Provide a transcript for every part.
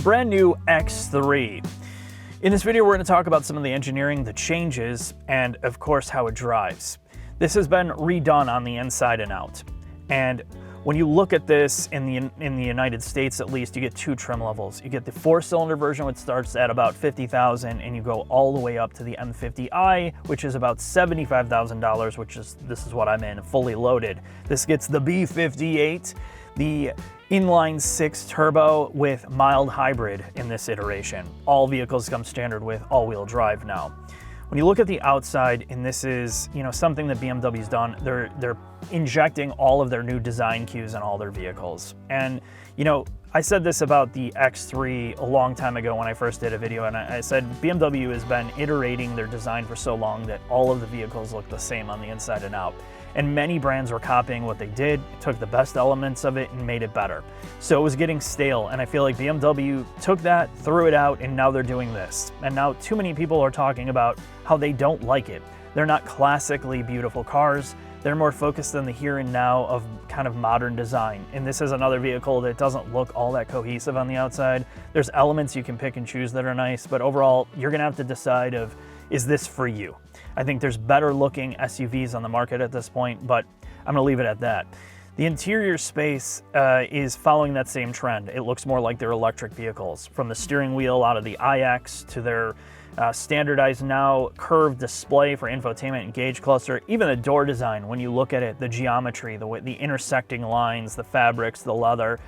brand new X3. In this video, we're going to talk about some of the engineering, the changes, and of course how it drives. This has been redone on the inside and out. And when you look at this in the United States, at least, you get two trim levels. You get the 4-cylinder version, which starts at about $50,000, and you go all the way up to the M50i, which is about $75,000, this is what I'm in, fully loaded. This gets the B58, the inline 6 turbo with mild hybrid in this iteration. All vehicles come standard with all-wheel drive now. When you look at the outside, and this is, something that BMW's done, they're injecting all of their new design cues in all their vehicles. And, I said this about the X3 a long time ago when I first did a video, and I said BMW has been iterating their design for so long that all of the vehicles look the same on the inside and out. And many brands were copying what they did, took the best elements of it and made it better. So it was getting stale, and I feel like BMW took that, threw it out, and now they're doing this. And now too many people are talking about how they don't like it. They're not classically beautiful cars. They're more focused on the here and now of kind of modern design. And this is another vehicle that doesn't look all that cohesive on the outside. There's elements you can pick and choose that are nice, but overall, you're gonna have to decide is this for you? I think there's better looking SUVs on the market at this point, but I'm gonna leave it at that. The interior space is following that same trend. It looks more like their electric vehicles, from the steering wheel out of the iX to their standardized now curved display for infotainment and gauge cluster. Even the door design, when you look at it, the geometry, the intersecting lines, the fabrics, the leather,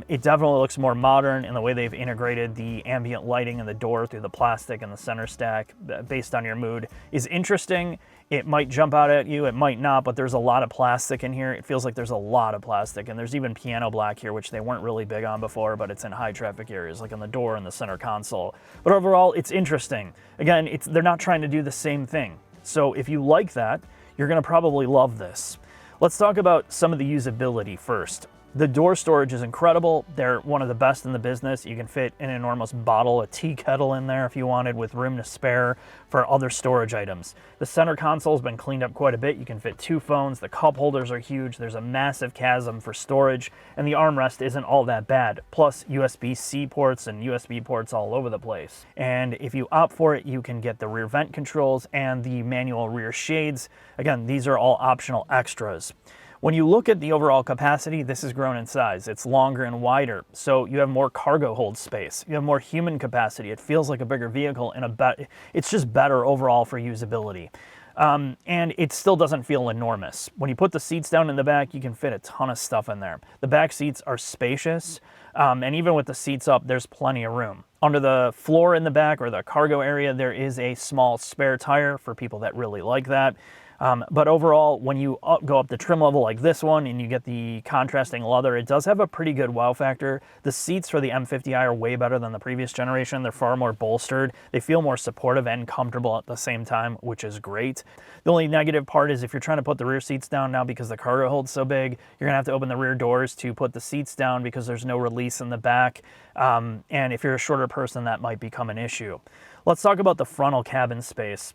it definitely looks more modern in the way they've integrated the ambient lighting in the door through the plastic and the center stack based on your mood is interesting. It might jump out at you, it might not, but there's a lot of plastic in here. It feels like there's a lot of plastic, and there's even piano black here, which they weren't really big on before, but it's in high traffic areas, like on the door and the center console. But overall, it's interesting. Again, they're not trying to do the same thing. So if you like that, you're gonna probably love this. Let's talk about some of the usability first. The door storage is incredible. They're one of the best in the business. You can fit an enormous bottle, a tea kettle in there if you wanted, with room to spare for other storage items. The center console has been cleaned up quite a bit. You can fit 2 phones. The cup holders are huge. There's a massive chasm for storage, and the armrest isn't all that bad. Plus USB-C ports and USB ports all over the place. And if you opt for it, you can get the rear vent controls and the manual rear shades. Again, these are all optional extras. When you look at the overall capacity, this has grown in size. It's longer and wider, so you have more cargo hold space. You have more human capacity. It feels like a bigger vehicle, and it's just better overall for usability. And it still doesn't feel enormous. When you put the seats down in the back, you can fit a ton of stuff in there. The back seats are spacious, and even with the seats up, there's plenty of room. Under the floor in the back, or the cargo area, there is a small spare tire for people that really like that. But overall, when you go up the trim level like this one and you get the contrasting leather, it does have a pretty good wow factor. The seats for the M50i are way better than the previous generation. They're far more bolstered. They feel more supportive and comfortable at the same time, which is great. The only negative part is if you're trying to put the rear seats down now because the cargo hold's so big, you're gonna have to open the rear doors to put the seats down because there's no release in the back. And if you're a shorter person, that might become an issue. Let's talk about the frontal cabin space.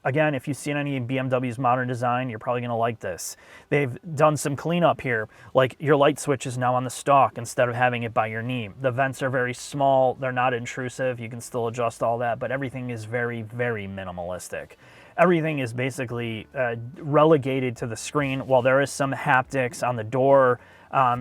Again, if you've seen any of BMW's modern design, you're probably going to like this. They've done some cleanup here, like your light switch is now on the stalk instead of having it by your knee. The vents are very small. They're not intrusive. You can still adjust all that, but everything is very, very minimalistic. Everything is basically relegated to the screen. While there is some haptics on the door,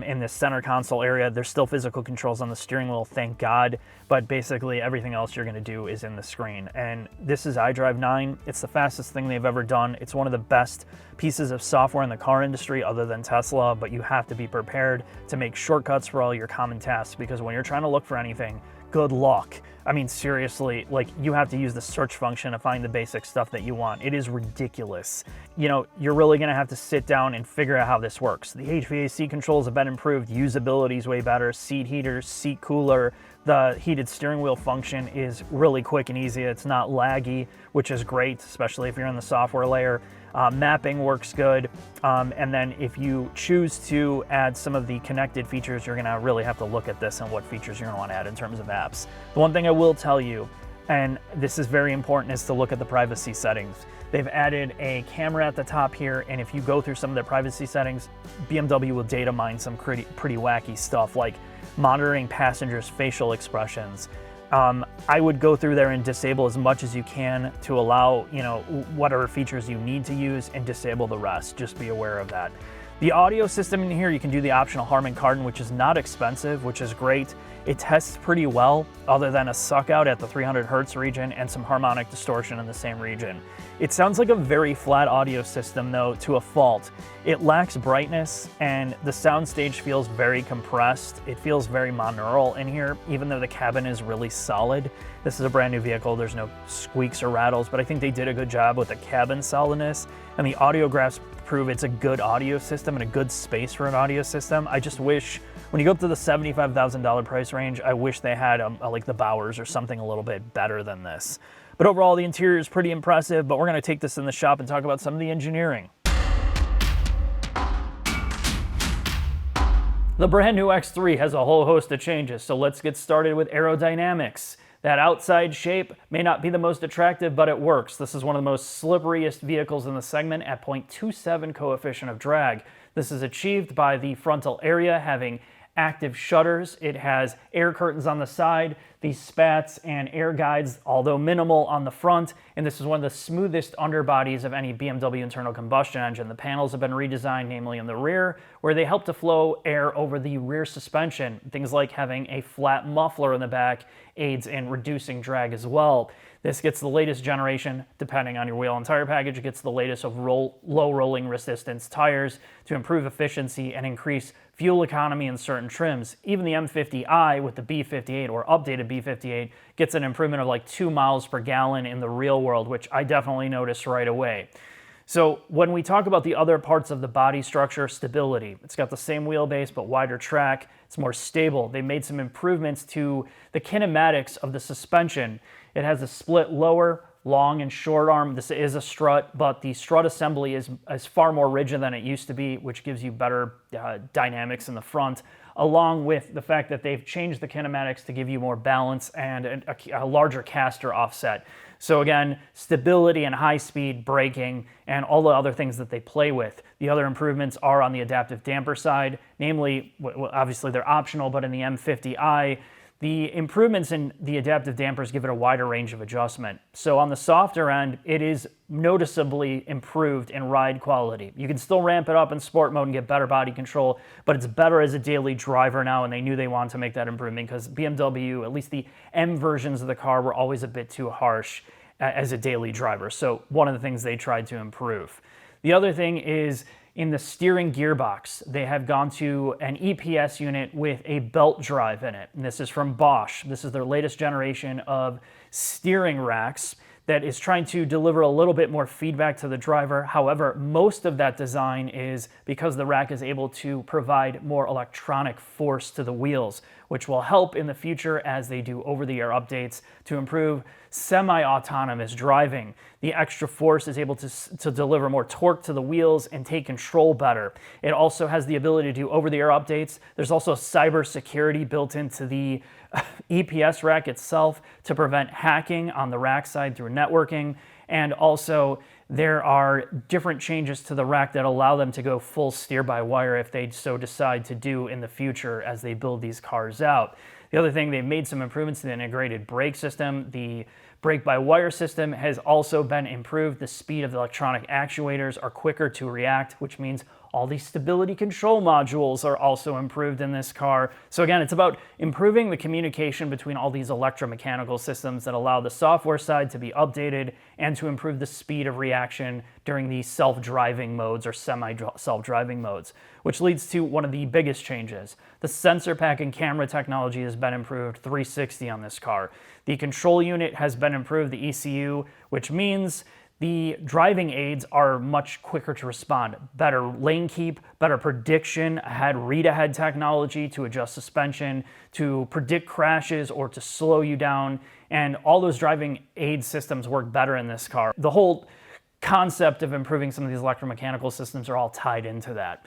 in the center console area, there's still physical controls on the steering wheel, thank God, but basically everything else you're gonna do is in the screen. And this is iDrive 9. It's the fastest thing they've ever done. It's one of the best pieces of software in the car industry other than Tesla, but you have to be prepared to make shortcuts for all your common tasks, because when you're trying to look for anything, good luck. I mean, seriously, you have to use the search function to find the basic stuff that you want. It is ridiculous. You're really gonna have to sit down and figure out how this works. The HVAC controls have been improved, usability is way better, seat heaters, seat cooler, the heated steering wheel function is really quick and easy. It's not laggy, which is great, especially if you're in the software layer. Mapping works good. And then if you choose to add some of the connected features, you're gonna really have to look at this and what features you're gonna wanna add in terms of apps. The one thing I will tell you, and this is very important, is to look at the privacy settings. They've added a camera at the top here, and if you go through some of their privacy settings, BMW will data mine some pretty wacky stuff, like monitoring passengers' facial expressions. I would go through there and disable as much as you can to allow, whatever features you need to use, and disable the rest. Just be aware of that. The audio system in here, you can do the optional Harman Kardon, which is not expensive, which is great. It tests pretty well, other than a suck out at the 300 Hertz region and some harmonic distortion in the same region. It sounds like a very flat audio system, though, to a fault. It lacks brightness, and the soundstage feels very compressed. It feels very monaural in here, even though the cabin is really solid. This is a brand new vehicle. There's no squeaks or rattles, but I think they did a good job with the cabin solidness, and the audio graphs prove it's a good audio system and a good space for an audio system. I just wish, when you go up to the $75,000 price range, I wish they had like the Bowers or something a little bit better than this. But overall, the interior is pretty impressive, but we're gonna take this in the shop and talk about some of the engineering. The brand new X3 has a whole host of changes, so let's get started with aerodynamics. That outside shape may not be the most attractive, but it works. This is one of the most slipperiest vehicles in the segment at 0.27 coefficient of drag. This is achieved by the frontal area having active shutters. It has air curtains on the side, these spats and air guides, although minimal, on the front, and this is one of the smoothest underbodies of any BMW internal combustion engine. The panels have been redesigned, namely in the rear, where they help to flow air over the rear suspension. Things like having a flat muffler in the back aids in reducing drag as well. This gets the latest generation, depending on your wheel and tire package. It gets the latest of low rolling resistance tires to improve efficiency and increase fuel economy in certain trims. Even the M50i with the B58 or updated B58 gets an improvement of like 2 miles per gallon in the real world, which I definitely noticed right away. So when we talk about the other parts of the body structure, stability, it's got the same wheelbase but wider track. It's more stable. They made some improvements to the kinematics of the suspension. It has a split lower, long and short arm. This is a strut, but the strut assembly is far more rigid than it used to be, which gives you better dynamics in the front, along with the fact that they've changed the kinematics to give you more balance and a larger caster offset. So again, stability and high-speed braking and all the other things that they play with. The other improvements are on the adaptive damper side, namely, obviously they're optional, but in the M50i, the improvements in the adaptive dampers give it a wider range of adjustment. So on the softer end, it is noticeably improved in ride quality. You can still ramp it up in sport mode and get better body control, but it's better as a daily driver now, and they knew they wanted to make that improvement because BMW, at least the M versions of the car, were always a bit too harsh as a daily driver. So one of the things they tried to improve. The other thing is, in the steering gearbox, they have gone to an EPS unit with a belt drive in it. And this is from Bosch. This is their latest generation of steering racks that is trying to deliver a little bit more feedback to the driver. However, most of that design is because the rack is able to provide more electronic force to the wheels, which will help in the future as they do over-the-air updates to improve semi-autonomous driving. The extra force is able to deliver more torque to the wheels and take control better. It also has the ability to do over-the-air updates. There's also cyber security built into the EPS rack itself to prevent hacking on the rack side through networking. And also there are different changes to the rack that allow them to go full steer-by-wire if they so decide to do in the future as they build these cars out. The other thing, they've made some improvements to the integrated brake system. The brake-by-wire system has also been improved. The speed of the electronic actuators are quicker to react, which means all these stability control modules are also improved in this car. So again, it's about improving the communication between all these electromechanical systems that allow the software side to be updated and to improve the speed of reaction during the self-driving modes or semi-self-driving modes, which leads to one of the biggest changes. The sensor pack and camera technology has been improved 360 on this car. The control unit has been improved, the ECU, which means the driving aids are much quicker to respond. Better lane keep, better prediction, read-ahead technology to adjust suspension, to predict crashes or to slow you down, and all those driving aid systems work better in this car. The whole concept of improving some of these electromechanical systems are all tied into that.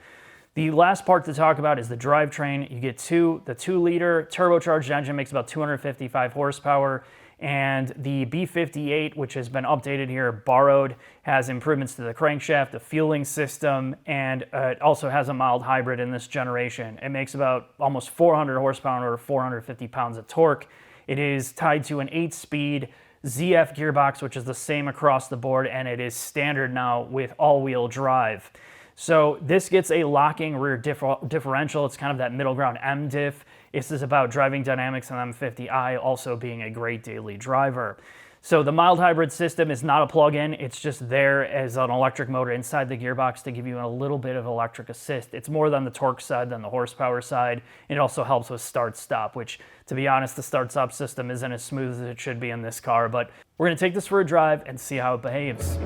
The last part to talk about is the drivetrain. You get the 2-liter turbocharged engine makes about 255 horsepower, And the B58, which has been updated here, borrowed, has improvements to the crankshaft, the fueling system, and it also has a mild hybrid in this generation. It makes about almost 400 horsepower or 450 pounds of torque. It is tied to an 8-speed ZF gearbox, which is the same across the board, and it is standard now with all-wheel drive. So this gets a locking rear differential. It's kind of that middle ground M diff. This is about driving dynamics on M50i, also being a great daily driver. So the mild hybrid system is not a plug-in. It's just there as an electric motor inside the gearbox to give you a little bit of electric assist. It's more than the torque side than the horsepower side. It also helps with start-stop, which, to be honest, the start-stop system isn't as smooth as it should be in this car. But we're going to take this for a drive and see how it behaves.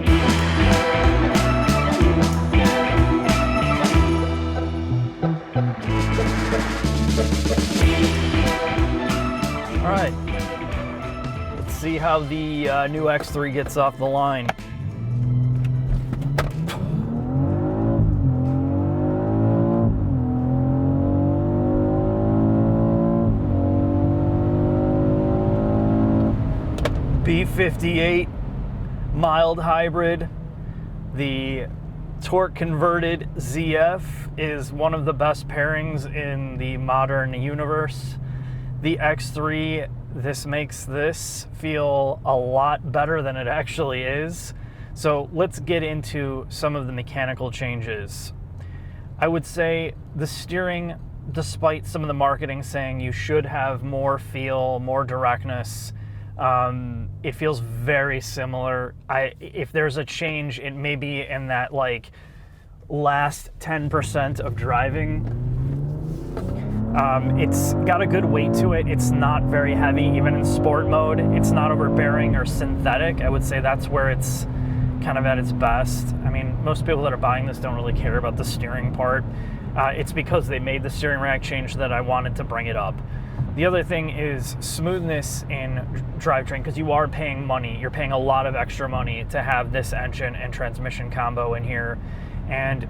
All right, let's see how the new X3 gets off the line. B58 mild hybrid. The torque converted ZF is one of the best pairings in the modern universe. The X3, this makes this feel a lot better than it actually is. So let's get into some of the mechanical changes. I would say the steering, despite some of the marketing saying you should have more feel, more directness, it feels very similar. If there's a change, it may be in that like last 10% of driving. It's got a good weight to it. It's not very heavy, even in sport mode. It's not overbearing or synthetic. I would say that's where it's kind of at its best. I mean, most people that are buying this don't really care about the steering part. It's because they made the steering rack change that I wanted to bring it up. The other thing is smoothness in drivetrain, because you are paying money. You're paying a lot of extra money to have this engine and transmission combo in here. And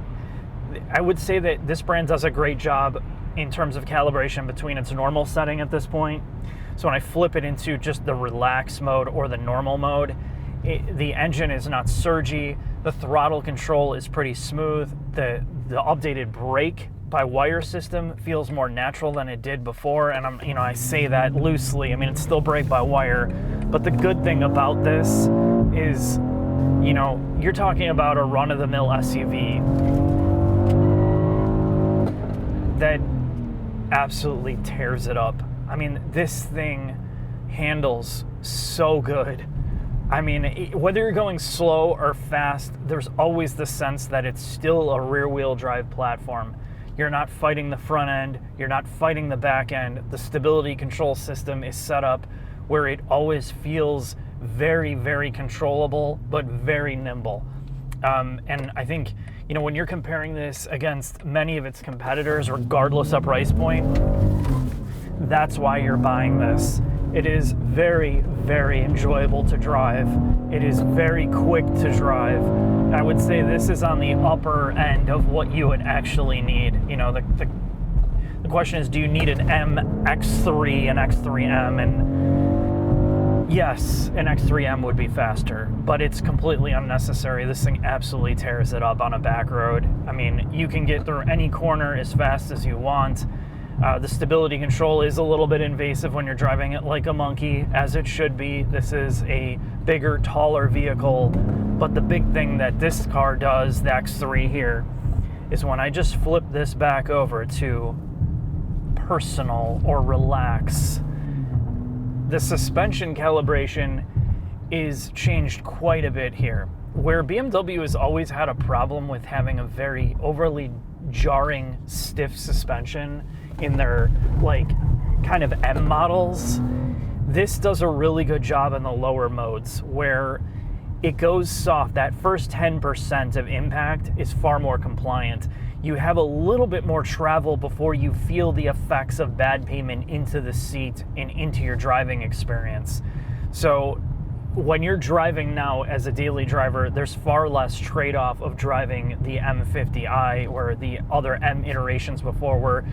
I would say that this brand does a great job in terms of calibration between its normal setting at this point. So when I flip it into just the relax mode or the normal mode, the engine is not surgy. The throttle control is pretty smooth. The updated brake by wire system feels more natural than it did before, and I say that loosely. I mean, it's still brake by wire, but the good thing about this is, you're talking about a run-of-the-mill SUV that absolutely tears it up. I mean, this thing handles so good. I mean, whether you're going slow or fast, there's always the sense that it's still a rear-wheel drive platform. You're not fighting the front end, you're not fighting the back end. The stability control system is set up where it always feels very, very controllable, but very nimble. And I think, when you're comparing this against many of its competitors, regardless of price point, that's why you're buying this. It is very, very enjoyable to drive. It is very quick to drive. I would say this is on the upper end of what you would actually need. The question is, do you need an MX3, an X3M? And yes, an X3M would be faster, but it's completely unnecessary. This thing absolutely tears it up on a back road. I mean, you can get through any corner as fast as you want. The stability control is a little bit invasive when you're driving it like a monkey, as it should be. This is a bigger, taller vehicle, but the big thing that this car does, the X3 here, is when I just flip this back over to personal or relax, the suspension calibration is changed quite a bit here. Where BMW has always had a problem with having a very overly jarring, stiff suspension in their kind of M models, this does a really good job in the lower modes where it goes soft. That first 10% of impact is far more compliant. You have a little bit more travel before you feel the effects of bad pavement into the seat and into your driving experience. So when you're driving now as a daily driver, there's far less trade-off of driving the M50i or the other M iterations before, where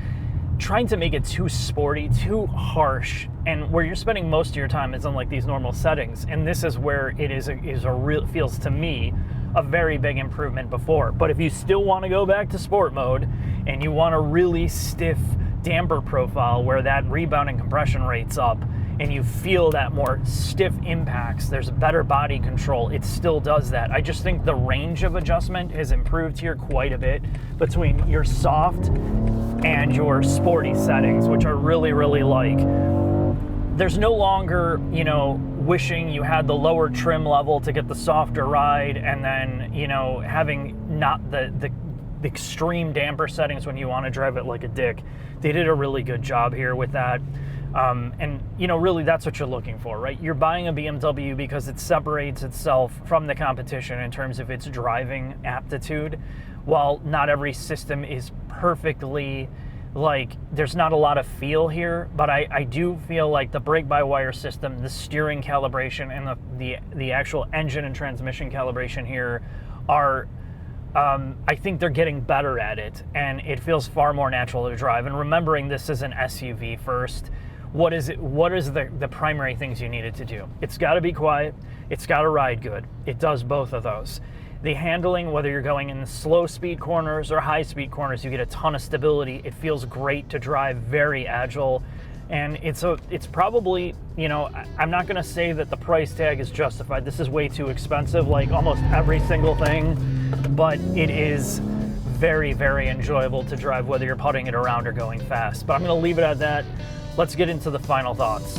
trying to make it too sporty, too harsh, and where you're spending most of your time is on like these normal settings. And this is where it is a real, feels to me, a very big improvement before. But if you still want to go back to sport mode and you want a really stiff damper profile where that rebound and compression rate's up and you feel that more stiff impacts, there's better body control, it still does that. I just think the range of adjustment has improved here quite a bit between your soft and your sporty settings, which I really, really like. There's no longer, you know, wishing you had the lower trim level to get the softer ride, and then, you know, having not the extreme damper settings when you want to drive it like a dick. They did a really good job here with that. And, you know, really that's what you're looking for, right? You're buying a BMW because it separates itself from the competition in terms of its driving aptitude. While not every system is perfectly, like, there's not a lot of feel here, but I do feel like the brake-by-wire system, the steering calibration, and the actual engine and transmission calibration here are, I think they're getting better at it, and it feels far more natural to drive. And remembering this is an SUV first, what is the primary things you need it to do? It's got to be quiet, it's got to ride good. It does both of those. The handling, whether you're going in slow speed corners or high speed corners, you get a ton of stability. It feels great to drive, very agile. And it's probably, you know, I'm not going to say that the price tag is justified. This is way too expensive, like almost every single thing, but it is very, very enjoyable to drive, whether you're putting it around or going fast. But I'm going to leave it at that. Let's get into the final thoughts.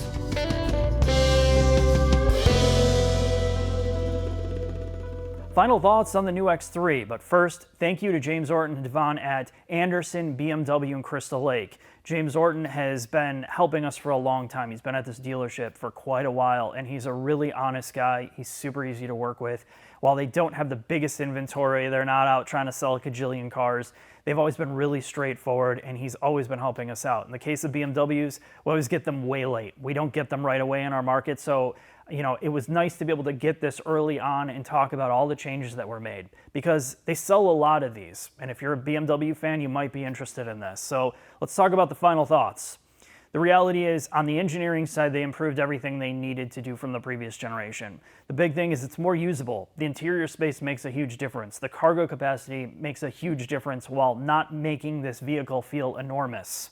Final thoughts on the new X3, but first, thank you to James Orton and Devon at Anderson, BMW in Crystal Lake. James Orton has been helping us for a long time. He's been at this dealership for quite a while, and he's a really honest guy. He's super easy to work with. While they don't have the biggest inventory, they're not out trying to sell a cajillion cars. They've always been really straightforward, and he's always been helping us out. In the case of BMWs, we always get them way late. We don't get them right away in our market, so you know, it was nice to be able to get this early on and talk about all the changes that were made, because they sell a lot of these. And if you're a BMW fan, you might be interested in this. So let's talk about the final thoughts. The reality is, on the engineering side, they improved everything they needed to do from the previous generation. The big thing is it's more usable. The interior space makes a huge difference. The cargo capacity makes a huge difference while not making this vehicle feel enormous.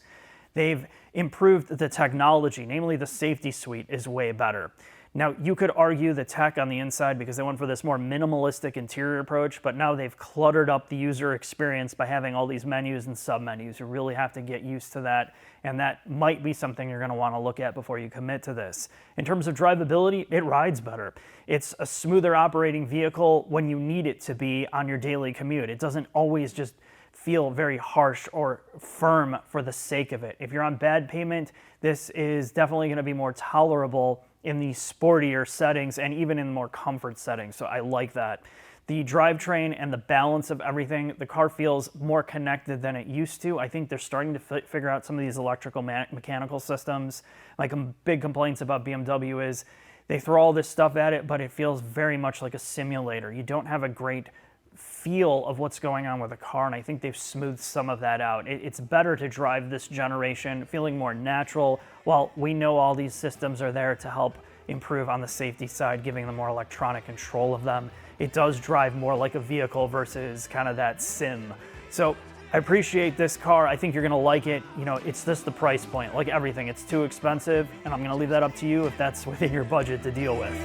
They've improved the technology, namely the safety suite is way better. Now, you could argue the tech on the inside because they went for this more minimalistic interior approach, but now they've cluttered up the user experience by having all these menus and sub-menus. You really have to get used to that, and that might be something you're going to want to look at before you commit to this. In terms of drivability, it rides better. It's a smoother operating vehicle when you need it to be on your daily commute. It doesn't always just feel very harsh or firm for the sake of it. If you're on bad pavement, this is definitely going to be more tolerable in the sportier settings and even in the more comfort settings. So I like that. The drivetrain and the balance of everything, the car feels more connected than it used to. I think they're starting to figure out some of these electrical mechanical systems. Like, big complaints about BMW is they throw all this stuff at it, but it feels very much like a simulator. You don't have a great feel of what's going on with the car, and I think they've smoothed some of that out. It's better to drive this generation feeling more natural, while we know all these systems are there to help improve on the safety side, giving them more electronic control of them. It does drive more like a vehicle versus kind of that sim. So I appreciate this car. I think you're gonna like it. You know, it's just the price point. Like everything, it's too expensive, and I'm gonna leave that up to you if that's within your budget to deal with.